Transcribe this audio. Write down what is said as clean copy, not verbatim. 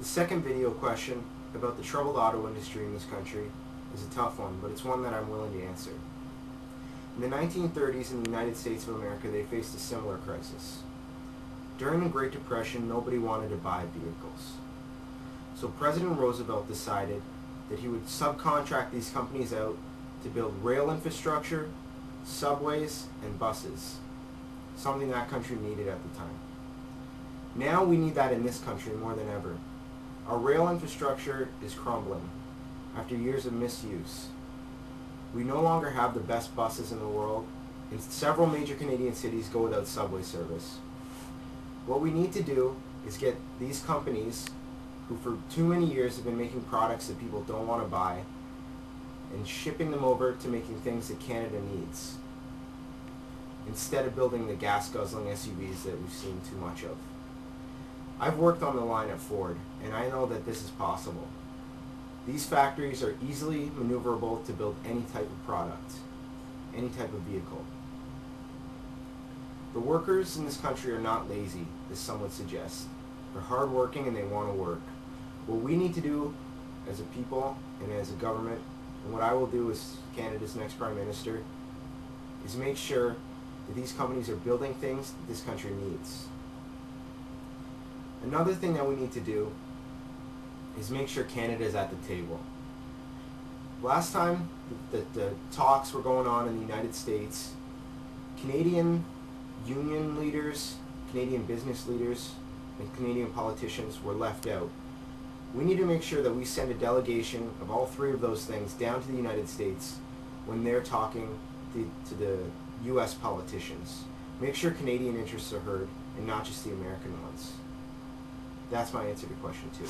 The second video question about the troubled auto industry in this country is a tough one, but it's one that I'm willing to answer. In the 1930s in the United States of America, they faced a similar crisis. During the Great Depression, nobody wanted to buy vehicles. So President Roosevelt decided that he would subcontract these companies out to build rail infrastructure, subways, and buses, something that country needed at the time. Now we need that in this country more than ever. Our rail infrastructure is crumbling after years of misuse. We no longer have the best buses in the world, and several major Canadian cities go without subway service. What we need to do is get these companies, who for too many years have been making products that people don't want to buy, and shipping them over to making things that Canada needs, instead of building the gas-guzzling SUVs that we've seen too much of. I've worked on the line at Ford, and I know that this is possible. These factories are easily maneuverable to build any type of product, any type of vehicle. The workers in this country are not lazy, as some would suggest. They're hardworking and they want to work. What we need to do as a people and as a government, and what I will do as Canada's next Prime Minister, is make sure that these companies are building things that this country needs. Another thing that we need to do is make sure Canada is at the table. Last time the talks were going on in the United States, Canadian union leaders, Canadian business leaders, and Canadian politicians were left out. We need to make sure that we send a delegation of all three of those things down to the United States when they're talking to the U.S. politicians. Make sure Canadian interests are heard and not just the American ones. That's my answer to question 2.